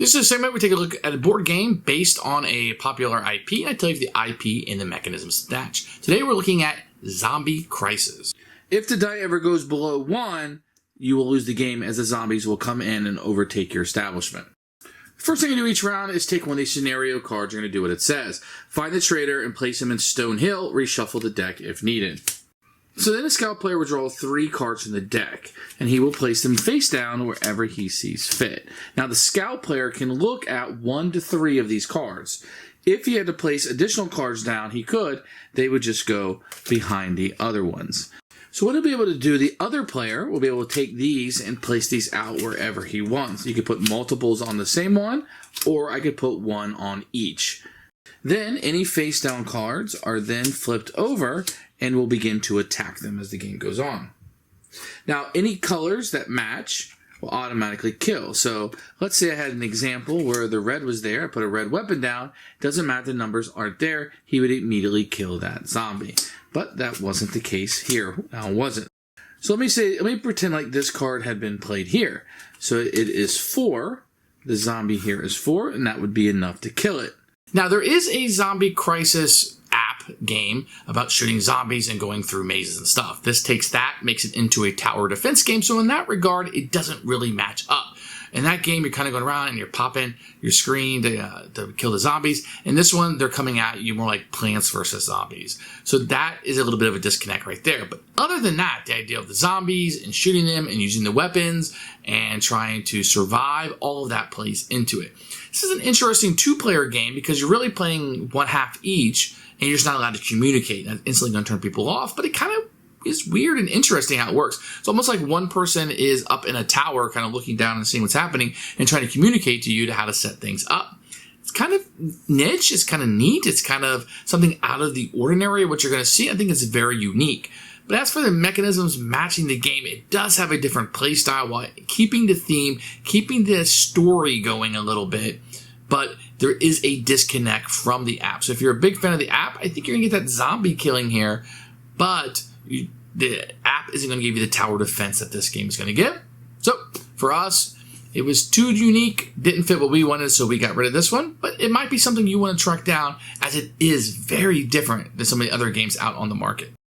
This is a segment where we take a look at a board game based on a popular IP, and I tell you the IP and the mechanisms attached. Today we're looking at Zombie Crisis. If the die ever goes below 1, you will lose the game as the zombies will come in and overtake your establishment. First thing you do each round is take one of these scenario cards. You're going to do what it says. Find the traitor and place him in Stone Hill. Reshuffle the deck if needed. So then the scout player will draw 3 cards from the deck, and he will place them face down wherever he sees fit. Now the scout player can look at 1 to 3 of these cards. If he had to place additional cards down, he could. They would just go behind the other ones. So what he'll be able to do, the other player will be able to take these and place these out wherever he wants. You could put multiples on the same one, or I could put 1 on each. Then any face down cards are then flipped over and will begin to attack them as the game goes on. Now any colors that match will automatically kill. So let's say I had an example where the red was there, I put a red weapon down, doesn't matter the numbers aren't there, he would immediately kill that zombie. But that wasn't the case here. Now was it? So let me pretend like this card had been played here. So it is 4, the zombie here is 4, and that would be enough to kill it. Now there is a Zombie Crisis app game about shooting zombies and going through mazes and stuff. This takes that, makes it into a tower defense game, so in that regard, it doesn't really match up. In that game, you're kind of going around and you're popping your screen to kill the zombies. In this one, they're coming at you more like Plants vs. Zombies. So that is a little bit of a disconnect right there. But other than that, the idea of the zombies and shooting them and using the weapons and trying to survive, all of that plays into it. This is an interesting 2-player game because you're really playing one half each and you're just not allowed to communicate. That's instantly going to turn people off, but it kind of is weird and interesting how it works. It's almost like one person is up in a tower kind of looking down and seeing what's happening and trying to communicate to you to how to set things up. It's kind of niche. It's kind of neat. It's kind of something out of the ordinary, what you're going to see. I think it's very unique. But as for the mechanisms matching the game, it does have a different play style while keeping the theme, keeping the story going a little bit. But there is a disconnect from the app. So if you're a big fan of the app, I think you're going to get that zombie killing here. But the app isn't going to give you the tower defense that this game is going to give. So for us, it was too unique, didn't fit what we wanted, so we got rid of this one. But it might be something you want to track down, as it is very different than some of the other games out on the market.